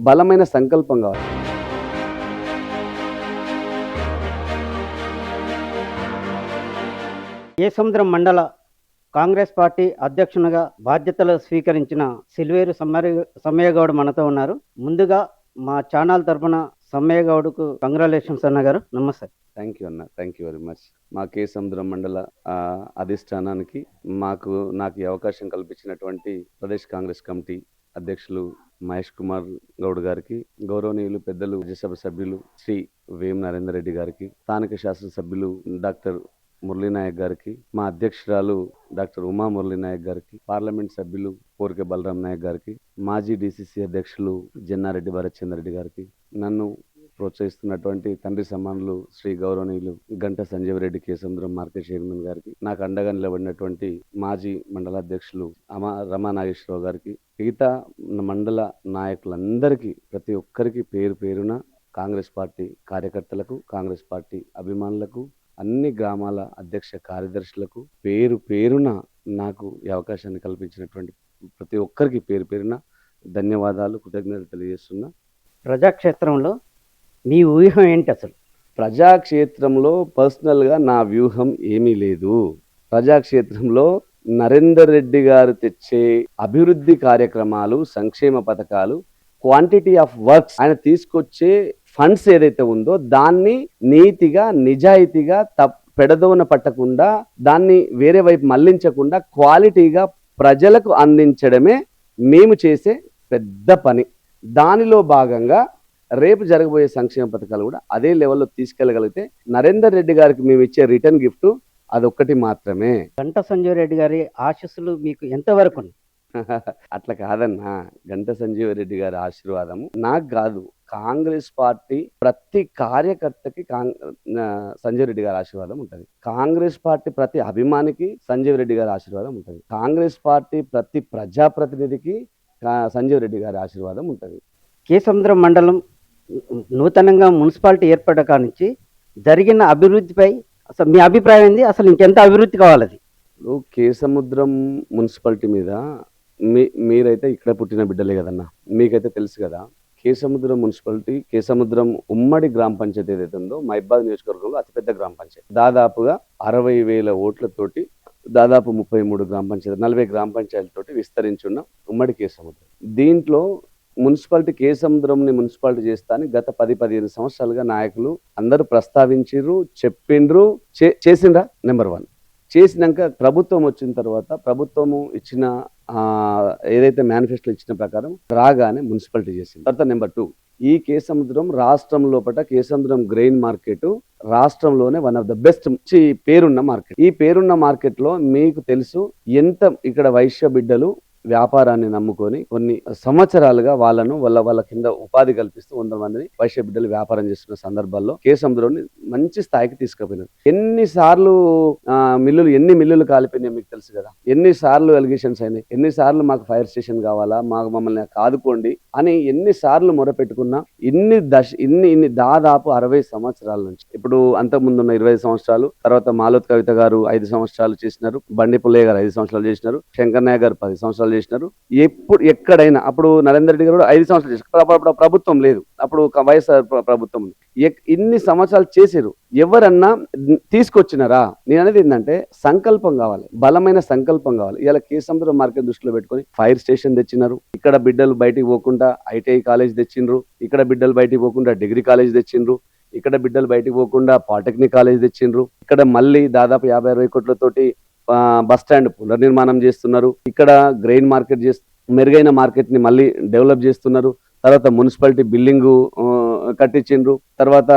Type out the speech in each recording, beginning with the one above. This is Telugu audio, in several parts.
బలమైన సంకల్పం కావాలి. కేసముద్రం మండల కాంగ్రెస్ పార్టీ అధ్యక్షునిగా బాధ్యతలు స్వీకరించిన సిల్వేరు సమ్మయ్య గౌడ్ మనతో ఉన్నారు. ముందుగా మా ఛానల్ తరఫున సమ్మయ్య గౌడ్కు కంగ్రాచులేషన్స్ అన్నగారు. నమస్తే. థ్యాంక్ యూ అన్న, థ్యాంక్ యూ వెరీ మచ్. మా కేసముద్రం మండల అధిష్టానానికి నాకు ఈ అవకాశం కల్పించినటువంటి ప్రదేశ్ కాంగ్రెస్ కమిటీ అధ్యక్షులు మహేష్ కుమార్ గౌడ్ గారికి, గౌరవనీయులు పెద్దలు రాజ్యసభ సభ్యులు శ్రీ వేం నరేందర్ రెడ్డి గారికి, స్థానిక శాసనసభ్యులు డాక్టర్ మురళీనాయక్ గారికి, మా అధ్యక్షురాలు డాక్టర్ ఉమా మురళీనాయక్ గారికి, పార్లమెంట్ సభ్యులు పోరిక బలరాం నాయక్ గారికి, మాజీ డిసిసి అధ్యక్షులు జన్నారెడ్డి భరత్చంద్ర రెడ్డి గారికి, నన్ను ప్రోత్సహిస్తున్నటువంటి తండ్రి సమానులు శ్రీ గౌరవనీయులు గంట సంజీవ్ రెడ్డి కేసముద్రం మార్కెట్ చైర్మన్ గారికి, నాకు అండగా నిలబడినటువంటి మాజీ మండలాధ్యక్షులు రమా నాగేశ్వరరావు గారికి, మిగతా మండల నాయకులందరికీ ప్రతి ఒక్కరికి పేరు పేరున కాంగ్రెస్ పార్టీ కార్యకర్తలకు, కాంగ్రెస్ పార్టీ అభిమానులకు, అన్ని గ్రామాల అధ్యక్ష కార్యదర్శులకు పేరు పేరున నాకు ఈ అవకాశాన్ని కల్పించినటువంటి ప్రతి ఒక్కరికి పేరు పేరున ధన్యవాదాలు, కృతజ్ఞతలు తెలియజేస్తున్నా. ప్రజాక్షేత్రంలో మీ వ్యూహం ఏంటి అసలు? ప్రజాక్షేత్రంలో పర్సనల్గా నా వ్యూహం ఏమీ లేదు. ప్రజాక్షేత్రంలో నరేందర్ రెడ్డి గారు తెచ్చే అభివృద్ధి కార్యక్రమాలు, సంక్షేమ పథకాలు, క్వాంటిటీ ఆఫ్ వర్క్స్, ఆయన తీసుకొచ్చే ఫండ్స్ ఏదైతే ఉందో దాన్ని నీతిగా నిజాయితీగా పెడదోన పట్టకుండా, దాన్ని వేరే వైపు మళ్లించకుండా క్వాలిటీగా ప్రజలకు అందించడమే మేము చేసే పెద్ద పని. దానిలో భాగంగా రేపు జరగబోయే సంక్షేమ పథకాలు కూడా అదే లెవెల్లో తీసుకెళ్లగలిగితే నరేందర్ రెడ్డి గారికి మేము ఇచ్చే రిటర్న్ గిఫ్ట్ అదొక్కటి మాత్రమే. గంట సంజీవ్ రెడ్డి గారి ఆశీస్సులు మీకు ఎంతవరకు? అట్లా కాదన్నా, గంట సంజీవ్ రెడ్డి గారి ఆశీర్వాదము నాకు కాదు, కాంగ్రెస్ పార్టీ ప్రతి కార్యకర్తకి సంజీవ్ రెడ్డి గారి ఆశీర్వాదం ఉంటుంది. కాంగ్రెస్ పార్టీ ప్రతి అభిమానికి సంజీవ్ రెడ్డి గారి ఆశీర్వాదం ఉంటుంది. కాంగ్రెస్ పార్టీ ప్రతి ప్రజాప్రతినిధికి సంజీవ్ రెడ్డి గారి ఆశీర్వాదం ఉంటుంది. కేసముద్రం మండలం నూతనంగా మున్సిపాలిటీ ఏర్పడక నుంచి జరిగిన అభివృద్ధిపై అసలు మీ అభిప్రాయం ఏంది? అసలు ఇంకెంత అభివృద్ధి కావాలి? అది కేసముద్రం మున్సిపాలిటీ మీద మీరైతే ఇక్కడ పుట్టిన బిడ్డలే కదన్నా, మీకైతే తెలుసు కదా. కేసముద్రం మున్సిపాలిటీ, కేసముద్రం ఉమ్మడి గ్రామ పంచాయతీ ఏదైతే ఉందో మహబాద్ నియోజకవర్గంలో అతిపెద్ద గ్రామ పంచాయతీ. దాదాపుగా 60,000 ఓట్లతోటి దాదాపు 33 గ్రామ పంచాయతీ, 40 గ్రామ పంచాయతీలతోటి విస్తరించున్న ఉమ్మడి కేసముద్రం. దీంట్లో మున్సిపాలిటీ కేసముద్రంని మున్సిపాలిటీ చేస్తాని గత 10-15 సంవత్సరాలుగా నాయకులు అందరూ ప్రస్తావించారు, చెప్పిండ్రు, చేసిండ్రా. నెంబర్ 1 చేసినాక ప్రభుత్వం వచ్చిన తర్వాత ప్రభుత్వము ఇచ్చిన ఏదైతే మేనిఫెస్టో ఇచ్చిన ప్రకారం రాగానే మున్సిపాలిటీ చేసింది. తర్వాత నెంబర్ 2, ఈ కేసముద్రం రాష్ట్రం లోపల కేసముద్రం గ్రెయిన్ మార్కెట్ రాష్ట్రంలోనే వన్ ఆఫ్ ద బెస్ట్ పేరున్న మార్కెట్. ఈ పేరున్న మార్కెట్ లో మీకు తెలుసు ఎంత ఇక్కడ వైశ్య బిడ్డలు వ్యాపారాన్ని నమ్ముకొని కొన్ని సంవత్సరాలుగా వాళ్ళ కింద ఉపాధి కల్పిస్తూ 100 మందిని వైశ్య బిడ్డలు వ్యాపారం చేస్తున్న సందర్భాల్లో కేసముద్రంని మంచి స్థాయికి తీసుకుపోయినారు. ఎన్ని మిల్లులు కాలిపోయినాయి మీకు తెలుసు కదా. ఎన్నిసార్లు ఎలిగేషన్స్ అయినాయి, ఎన్నిసార్లు మాకు ఫైర్ స్టేషన్ కావాలా, మమ్మల్ని కాదుకోండి అని ఎన్నిసార్లు మొరపెట్టుకున్నా ఇన్ని దాదాపు 60 సంవత్సరాల నుంచి. ఇప్పుడు అంతకుముందున్న 20 సంవత్సరాలు, తర్వాత మాలోత్ కవిత గారు 5 సంవత్సరాలు చేసినారు, బండి పుల్లయ్య గారు 5 సంవత్సరాలు చేసినారు, శంకర్ నాయక్ గారు 10 సంవత్సరాలు చేసినారు. ఎక్కడైనా అప్పుడు నరేందర్ రెడ్డి గారు 5 సంవత్సరాలు చేశారు. ప్రభుత్వం లేదు, అప్పుడు వైఎస్ఆర్ ప్రభుత్వం ఉంది. ఇన్ని సంవత్సరాలు చేశారు. ఎవరన్నా తీసుకొచ్చినారా? నేను అనేది ఏంటంటే సంకల్పం కావాలి, బలమైన సంకల్పం కావాలి. ఇలా కేసముద్రం మార్కెట్ దృష్టిలో పెట్టుకొని ఫైర్ స్టేషన్ తెచ్చినారు. ఇక్కడ బిడ్డలు బయటికి పోకుండా ఐటీఐ కాలేజ్ తెచ్చిండ్రు, ఇక్కడ బిడ్డలు బయటికి పోకుండా డిగ్రీ కాలేజ్ తెచ్చిండ్రు, ఇక్కడ బిడ్డలు బయటికి పోకుండా పాలిటెక్నిక్ కాలేజ్ తెచ్చిండ్రు. ఇక్కడ మళ్ళీ దాదాపు 50-60 కోట్లతోటి బస్ స్టాండ్ పునర్నిర్మాణం చేస్తున్నారు. ఇక్కడ గ్రెయిన్ మార్కెట్ మెరుగైన మార్కెట్ ని మళ్ళీ డెవలప్ చేస్తున్నారు. తర్వాత మున్సిపాలిటీ బిల్డింగ్ కట్టించిండ్రు. తర్వాత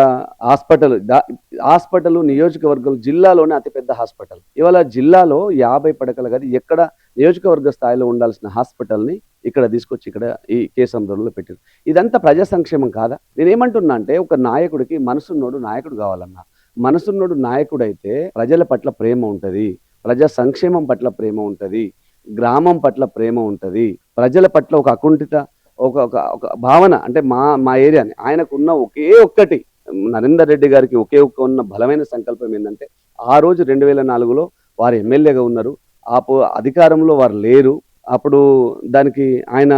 హాస్పిటల్ నియోజకవర్గం జిల్లాలోనే అతిపెద్ద హాస్పిటల్. ఇవాళ జిల్లాలో 50 పడకల గది ఎక్కడ నియోజకవర్గ స్థాయిలో ఉండాల్సిన హాస్పిటల్ని ఇక్కడ తీసుకొచ్చి ఇక్కడ ఈ కేసముద్రంలో పెట్టారు. ఇదంతా ప్రజా సంక్షేమం కాదా? నేనేమంటున్నా అంటే ఒక నాయకుడికి మనసున్నోడు నాయకుడు కావాలన్నా. మనసున్నోడు నాయకుడైతే ప్రజల పట్ల ప్రేమ ఉంటుంది, ప్రజా సంక్షేమం పట్ల ప్రేమ ఉంటుంది, గ్రామం పట్ల ప్రేమ ఉంటుంది, ప్రజల పట్ల ఒక అకుంఠిత ఒక భావన. అంటే మా ఏరియాని ఆయనకున్న ఒకే ఒక్కటి, నరేందర్ రెడ్డి గారికి ఒకే ఉన్న బలమైన సంకల్పం ఏంటంటే, ఆ రోజు 2004లో వారు ఎమ్మెల్యేగా ఉన్నారు, అధికారంలో వారు లేరు. అప్పుడు దానికి ఆయన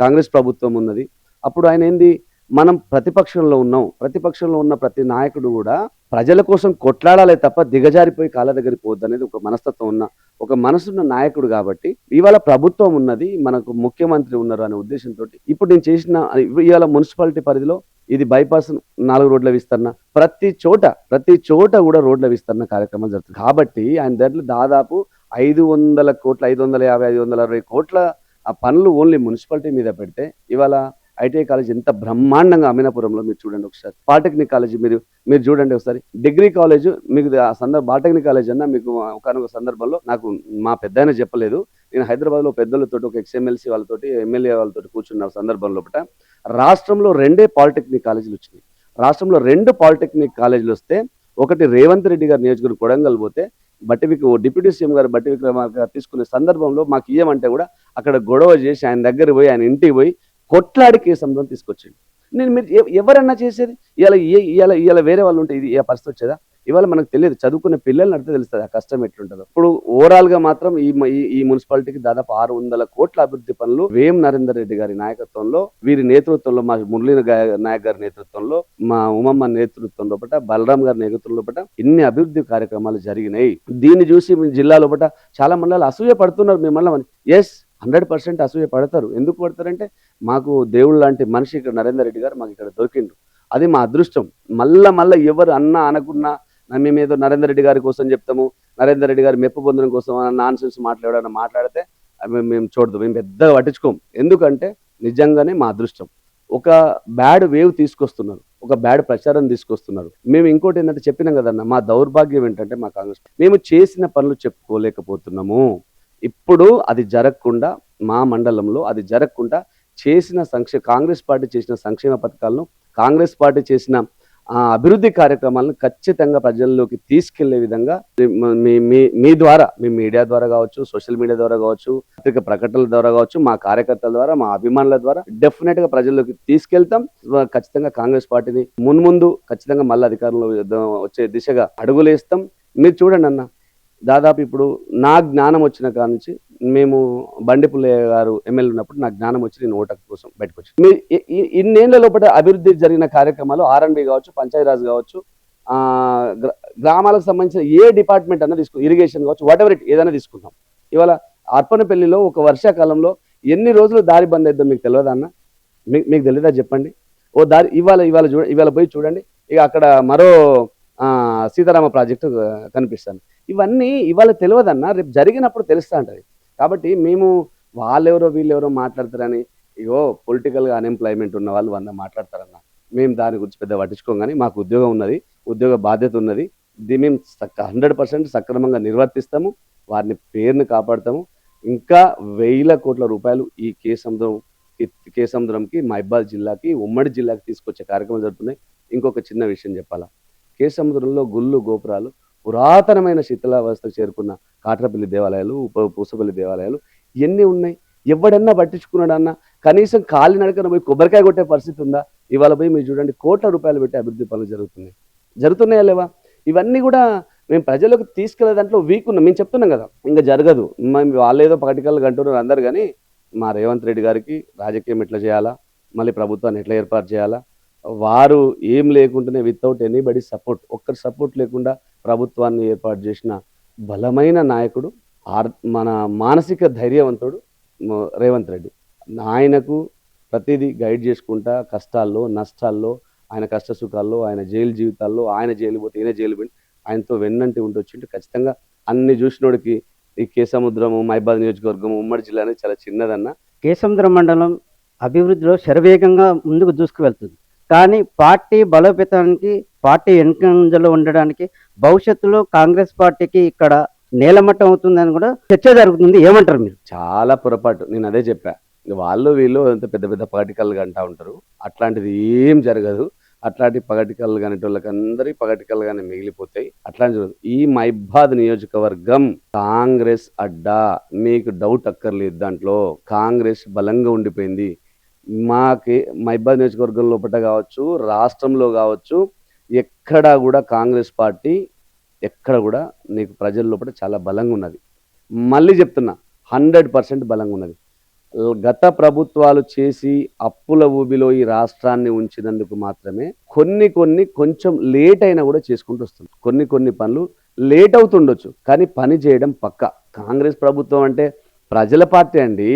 కాంగ్రెస్ ప్రభుత్వం ఉన్నది. అప్పుడు ఆయన ఏంది, మనం ప్రతిపక్షంలో ఉన్నాం. ప్రతిపక్షంలో ఉన్న ప్రతి నాయకుడు కూడా ప్రజల కోసం కొట్లాడాలే తప్ప దిగజారిపోయి కాళ్ళ దగ్గరికి పోద్దనేది ఒక మనస్తత్వం ఉన్న, ఒక మనసున్న నాయకుడు కాబట్టి ఇవాళ ప్రభుత్వం ఉన్నది, మనకు ముఖ్యమంత్రి ఉన్నారు అనే ఉద్దేశంతో ఇప్పుడు నేను చేసిన ఇవాళ మున్సిపాలిటీ పరిధిలో ఇది బైపాస్ 4 రోడ్ల విస్తరణ, ప్రతి చోట కూడా రోడ్ల విస్తరణ కార్యక్రమం జరుగుతుంది. కాబట్టి ఆయన దగ్గర దాదాపు 500 కోట్ల, 550, 560 కోట్ల ఆ పనులు ఓన్లీ మున్సిపాలిటీ మీద పెడితే ఇవాళ ఐటీఐ కాలేజ్ ఎంత బ్రహ్మాండంగా అమీనాపురంలో మీరు చూడండి ఒకసారి. పాలిటెక్నిక్ కాలేజ్ మీరు చూడండి ఒకసారి. డిగ్రీ కాలేజ్ మీకు ఆ పాలిటెక్నిక్ కాలేజ్ అన్న మీకు ఒకనొక సందర్భంలో నాకు మా పెద్దాయన చెప్పలేదు. నేను హైదరాబాద్లో పెద్దలతోటి ఒక ఎక్స్ఎమ్మెల్సీ వాళ్ళతోటి, ఎమ్మెల్యే వాళ్ళతోటి కూర్చున్న సందర్భంలో రాష్ట్రంలో 2 పాలిటెక్నిక్ కాలేజీలు వచ్చినాయి. రాష్ట్రంలో 2 పాలిటెక్నిక్ కాలేజీలు వస్తే ఒకటి రేవంత్ రెడ్డి గారి నియోజకవర్గం కొడంగల్ పోతే డిప్యూటీ సీఎం గారు బట్టి విక్రమార్క గారు తీసుకునే సందర్భంలో మాకు ఇయ్యమంటే కూడా అక్కడ గొడవ చేసి ఆయన దగ్గర పోయి ఆయన ఇంటికి పోయి కొట్లాడి కేసంలో తీసుకొచ్చిండు. మీరు ఎవరన్నా చేసేది ఇవాళ వేరే వాళ్ళు ఉంటే ఇది ఏ పరిస్థితి వచ్చేదా? ఇవాళ మనకు తెలియదు, చదువుకునే పిల్లల్ని అడిగితే తెలుస్తుంది ఆ కష్టం ఎట్లుంటుందో. ఇప్పుడు ఓవరాల్ గా మాత్రం ఈ మున్సిపాలిటీకి దాదాపు 600 కోట్ల అభివృద్ధి పనులు వేం నరేందర్ రెడ్డి గారి నాయకత్వంలో, వీరి నేతృత్వంలో, మా మురళీ నాయక్ గారి నేతృత్వంలో, మా ఉమమ్మ నేతృత్వంలో బలరాం గారి నేతృత్వంలో ఇన్ని అభివృద్ధి కార్యక్రమాలు జరిగినాయి. దీన్ని చూసి జిల్లా లోపల చాలా మండలాలు అసూయ పడుతున్నారు. మిమ్మల్ని 100% అసూయ పడతారు. ఎందుకు పడతారంటే మాకు దేవుడు లాంటి మనిషి ఇక్కడ నరేందర్ రెడ్డి గారు మాకు ఇక్కడ దొరికిండు. అది మా అదృష్టం. మళ్ళా ఎవరు అన్నా అనకున్నా మేమేదో నరేందర్ రెడ్డి గారి కోసం చెప్తాము, నరేందర్ రెడ్డి గారి మెప్పు పొందడం కోసం నాన్ సెన్స్ మాట్లాడితే మేము చూడదు, మేము పెద్దగా పట్టించుకోం. ఎందుకంటే నిజంగానే మా అదృష్టం. ఒక బ్యాడ్ వేవ్ తీసుకొస్తున్నారు, ఒక బ్యాడ్ ప్రచారం తీసుకొస్తున్నారు. మేము ఇంకోటి ఏంటంటే చెప్పినాం కదన్న, మా దౌర్భాగ్యం ఏంటంటే మా కాంగ్రెస్ మేము చేసిన పనులు చెప్పుకోలేకపోతున్నాము. ఇప్పుడు అది జరగకుండా, మా మండలంలో అది జరగకుండా కాంగ్రెస్ పార్టీ చేసిన సంక్షేమ పథకాలను, కాంగ్రెస్ పార్టీ చేసిన అభివృద్ధి కార్యక్రమాలను ఖచ్చితంగా ప్రజల్లోకి తీసుకెళ్లే విధంగా మీ ద్వారా, మీ మీడియా ద్వారా కావచ్చు, సోషల్ మీడియా ద్వారా కావచ్చు, పత్రిక ప్రకటనల ద్వారా కావచ్చు, మా కార్యకర్తల ద్వారా, మా అభిమానుల ద్వారా డెఫినెట్ గా ప్రజల్లోకి తీసుకెళ్తాం. ఖచ్చితంగా కాంగ్రెస్ పార్టీని మున్ముందు ఖచ్చితంగా మళ్ళీ అధికారంలో వచ్చే దిశగా అడుగులేస్తాం. మీరు చూడండి అన్న, దాదాపు ఇప్పుడు నా జ్ఞానం వచ్చిన కాడ నుంచి, మేము బండి పుల్లయ్య గారు ఎమ్మెల్యే ఉన్నప్పుడు నాకు జ్ఞానం వచ్చి నేను ఓటు కోసం బయటకు వచ్చి ఇన్నేళ్ల లోపల అభివృద్ధి జరిగిన కార్యక్రమాలు R&B కావచ్చు, పంచాయతీరాజ్ కావచ్చు, గ్రామాలకు సంబంధించిన ఏ డిపార్ట్మెంట్ అన్నా ఇరిగేషన్ కావచ్చు, వాట్ ఎవర్ ఏదైనా తీసుకుందాం. ఇవాళ అర్పనపల్లిలో ఒక వర్షాకాలంలో ఎన్ని రోజులు దారి బంద్ అవుతుందో మీకు తెలియదా అన్న? మీకు తెలియదా చెప్పండి? ఓ దారి ఇవాళ పోయి చూడండి, ఇక అక్కడ మరో సీతారామ ప్రాజెక్టు కనిపిస్తాను. ఇవన్నీ ఇవాళ తెలియదన్న, రేపు జరిగినప్పుడు తెలుస్తూ ఉంటుంది. కాబట్టి మేము వాళ్ళెవరో వీళ్ళెవరో మాట్లాడతారని, ఇగో పొలిటికల్గా అన్ఎంప్లాయ్మెంట్ ఉన్న వాళ్ళు 100 మాట్లాడతారన్న. మేము దాని గురించి పెద్ద పట్టించుకోం. కానీ మాకు ఉద్యోగం ఉన్నది, ఉద్యోగ బాధ్యత ఉన్నది. దీన్ని మేము 100% సక్రమంగా నిర్వర్తిస్తాము, వారిని పేరుని కాపాడుతాము. ఇంకా 1000 కోట్ల రూపాయలు ఈ కేసముద్రంకి, మహబూబాబాద్ జిల్లాకి, ఉమ్మడి జిల్లాకి తీసుకొచ్చే కార్యక్రమం జరుగుతున్నాయి. ఇంకొక చిన్న విషయం చెప్పాలా, కేసముద్రంలో గుళ్ళు, గోపురాలు, పురాతనమైన శిథిలావస్థకు చేరుకున్న కాట్రపల్లి దేవాలయాలు, పూసపల్లి దేవాలయాలు ఎన్ని ఉన్నాయి? ఎవడన్నా పట్టించుకున్నాడన్నా? కనీసం కాలినడకన పోయి కొబ్బరికాయ కొట్టే పరిస్థితి ఉందా? ఇవాళ పోయి మీరు చూడండి, కోట్ల రూపాయలు పెట్టి అభివృద్ధి పనులు జరుగుతున్నాయా లేవా? ఇవన్నీ కూడా మేము ప్రజలకు తీసుకెళ్లే దాంట్లో వీక్ ఉన్నాం. మేము చెప్తున్నాం కదా, ఇంకా జరగదు, వాళ్ళేదో పకటికలు అంటున్నారు అందరు. కానీ మా రేవంత్ రెడ్డి గారికి రాజకీయం ఎట్లా చేయాలా, మళ్ళీ ప్రభుత్వాన్ని ఎట్లా ఏర్పాటు చేయాలా, వారు ఏం లేకుండానే వితౌట్ ఎనీబడి సపోర్ట్, ఒక్కరి సపోర్ట్ లేకుండా ప్రభుత్వాన్ని ఏర్పాటు చేసిన బలమైన నాయకుడు, మన మానసిక ధైర్యవంతుడు రేవంత్ రెడ్డి. ఆయనకు ప్రతిదీ గైడ్ చేసుకుంటా, కష్టాల్లో, నష్టాల్లో, ఆయన కష్ట సుఖాల్లో, ఆయన జైలు జీవితాల్లో, ఆయన జైలు పోతే ఈయన జైలు పోయి ఆయనతో వెన్నంటి ఉంటొచ్చింటే ఖచ్చితంగా అన్ని చూసినోడికి ఈ కేసముద్రము, మహబూబాబాద్ నియోజకవర్గం, ఉమ్మడి జిల్లా అనేది చాలా చిన్నదన్న. కేసముద్రం మండలం అభివృద్ధిలో శరవేగంగా ముందుకు దూసుకువెళ్తుంది. కానీ పార్టీ బలోపేతానికి, పార్టీ వెనుకంజలో ఉండడానికి భవిష్యత్తులో కాంగ్రెస్ పార్టీకి ఇక్కడ నేలమట్టం అవుతుందని కూడా చర్చ జరుగుతుంది. ఏమంటారు మీరు? చాలా పొరపాటు. నేను అదే చెప్పా, వాళ్ళు వీళ్ళు అంత పెద్ద పెద్ద పగటికల్గా అంటూ ఉంటారు. అట్లాంటిది ఏం జరగదు. అట్లాంటి పగటికల్లు కానిటోళ్ళకి అందరి పగటికల్లుగానే మిగిలిపోతాయి. అట్లాంటి ఈ మహబూబాబాద్ నియోజకవర్గం కాంగ్రెస్ అడ్డా, మీకు డౌట్ అక్కర్లేదు. దాంట్లో కాంగ్రెస్ బలంగా ఉండిపోయింది. మాకి మహబూబాబాద్ నియోజకవర్గం లోపల కావచ్చు, రాష్ట్రంలో కావచ్చు, ఎక్కడా కూడా కాంగ్రెస్ పార్టీ ఎక్కడ కూడా నీకు ప్రజల లోపల చాలా బలంగా ఉన్నది. మళ్ళీ చెప్తున్నా, 100% బలంగా ఉన్నది. గత ప్రభుత్వాలు చేసి అప్పుల ఊబిలో ఈ రాష్ట్రాన్ని ఉంచినందుకు మాత్రమే కొన్ని కొంచెం లేట్ అయినా కూడా చేసుకుంటూ వస్తుంది. కొన్ని పనులు లేట్ అవుతుండొచ్చు, కానీ పని చేయడం పక్క. కాంగ్రెస్ ప్రభుత్వం అంటే ప్రజల పార్టీ అండి,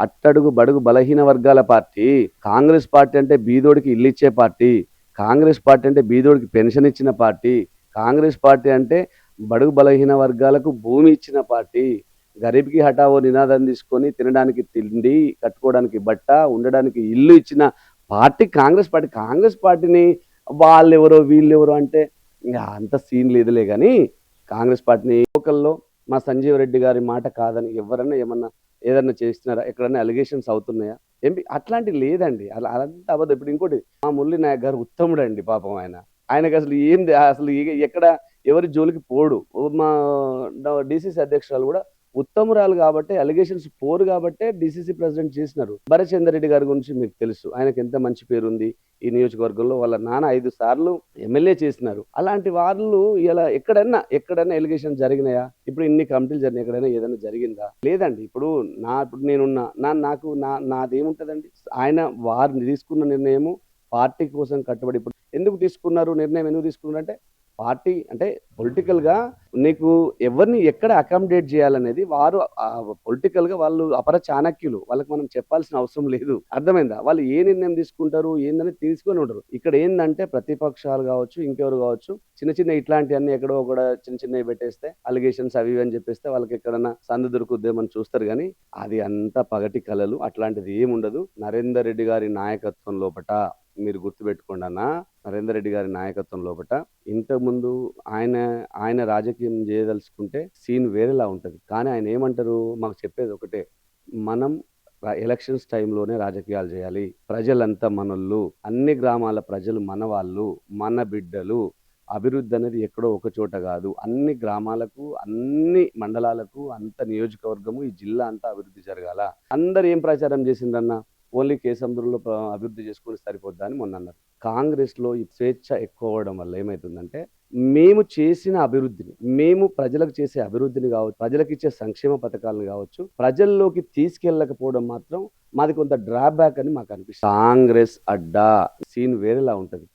అట్టడుగు బడుగు బలహీన వర్గాల పార్టీ. కాంగ్రెస్ పార్టీ అంటే బీదోడికి ఇల్లు ఇచ్చే పార్టీ. కాంగ్రెస్ పార్టీ అంటే బీదోడికి పెన్షన్ ఇచ్చిన పార్టీ. కాంగ్రెస్ పార్టీ అంటే బడుగు బలహీన వర్గాలకు భూమి ఇచ్చిన పార్టీ. గరీబ్కి హఠావో నినాదం తీసుకొని తినడానికి తిండి, కట్టుకోవడానికి బట్ట, ఉండడానికి ఇల్లు ఇచ్చిన పార్టీ కాంగ్రెస్ పార్టీ. కాంగ్రెస్ పార్టీని వాళ్ళెవరో వీళ్ళెవరో అంటే ఇంకా అంత సీన్ లేదులే. కానీ కాంగ్రెస్ పార్టీని లోకల్లో మా సంజీవ్ రెడ్డి గారి మాట కాదని ఎవరన్నా ఏదన్నా చేస్తున్నారా? ఎక్కడన్నా అలిగేషన్స్ అవుతున్నాయా? అట్లాంటివి లేదండి. అదంతా అబద్ధం. ఇప్పుడు ఇంకోటి, మా మురళీ నాయక్ గారు ఉత్తముడు అండి పాపం. ఆయనకు అసలు అసలు ఎక్కడ ఎవరి జోలికి పోడు. మా డిసిసి అధ్యక్షురాలు కూడా ఉత్తమురాలు కాబట్టి, అలిగేషన్స్ పోరు కాబట్టే డిసిసి ప్రెసిడెంట్ చేసినారు. భరచందర్ రెడ్డి గారి గురించి మీకు తెలుసు, ఆయనకు ఎంత మంచి పేరు ఉంది ఈ నియోజకవర్గంలో. వాళ్ళ నాన్న 5 సార్లు ఎమ్మెల్యే చేసినారు. అలాంటి వాళ్ళు ఇలా ఎక్కడైనా ఎలిగేషన్ జరిగినాయా? ఇప్పుడు ఇన్ని కమిటీలు జరిగినాయి, ఎక్కడైనా ఏదైనా జరిగిందా? లేదండి. ఇప్పుడు నేనున్నా, నాదేముంటదండి? వారు తీసుకున్న నిర్ణయము పార్టీ కోసం కట్టుబడి. ఇప్పుడు ఎందుకు తీసుకున్నారు నిర్ణయం? ఎందుకు తీసుకున్నారు అంటే, పార్టీ అంటే పొలిటికల్గా నీకు ఎవరిని ఎక్కడ అకామిడేట్ చేయాలనేది వారు పొలిటికల్గా వాళ్ళు అపర చాణక్యులు. వాళ్ళకి మనం చెప్పాల్సిన అవసరం లేదు. అర్థమైందా? వాళ్ళు ఏ నిర్ణయం తీసుకుంటారు ఏందని తీసుకొని ఉంటారు. ఇక్కడ ఏంటంటే ప్రతిపక్షాలు కావచ్చు, ఇంకెవరు కావచ్చు, చిన్న ఇట్లాంటివన్నీ ఎక్కడో కూడా చిన్నవి పెట్టేస్తే అలిగేషన్స్ అవి అని చెప్పేస్తే వాళ్ళకి ఎక్కడన్నా సందు దొరుకుద్దేమని చూస్తారు. కానీ అది అంతా పగటి కలలు. అట్లాంటిది ఏముండదు. నరేందర్ రెడ్డి గారి నాయకత్వం లోపట మీరు గుర్తుపెట్టుకోండి అన్న, నరేందర్ రెడ్డి గారి నాయకత్వం లోపట ఇంతకుముందు ఆయన రాజకీయం చేయదలుచుకుంటే సీన్ వేరేలా ఉంటుంది. కానీ ఆయన ఏమంటారు, మాకు చెప్పేది ఒకటే, మనం ఎలక్షన్స్ టైంలోనే రాజకీయాలు చేయాలి. ప్రజలంతా మనోళ్ళు, అన్ని గ్రామాల ప్రజలు మన వాళ్ళు, మన బిడ్డలు. అభివృద్ధి అనేది ఎక్కడో ఒక చోట కాదు, అన్ని గ్రామాలకు, అన్ని మండలాలకు, అంత నియోజకవర్గము, ఈ జిల్లా అంతా అభివృద్ధి జరగాల. అందరు ఏం ప్రచారం చేసిండ్రన్న, ఓన్లీ కేసముద్రంలో అభివృద్ధి చేసుకుని సరిపోద్దా అని మొన్న అన్నారు. కాంగ్రెస్లో ఈ స్వేచ్ఛ ఎక్కువ అవ్వడం వల్ల ఏమవుతుందంటే, మేము చేసిన అభివృద్ధిని, మేము ప్రజలకు చేసే అభివృద్ధిని కావచ్చు, ప్రజలకు ఇచ్చే సంక్షేమ పథకాలను కావచ్చు, ప్రజల్లోకి తీసుకెళ్ళకపోవడం మాత్రం మాది కొంత డ్రాబ్యాక్ అని మాకు అనిపిస్తుంది. కాంగ్రెస్ అడ్డా సీన్ వేరేలా ఉంటుంది.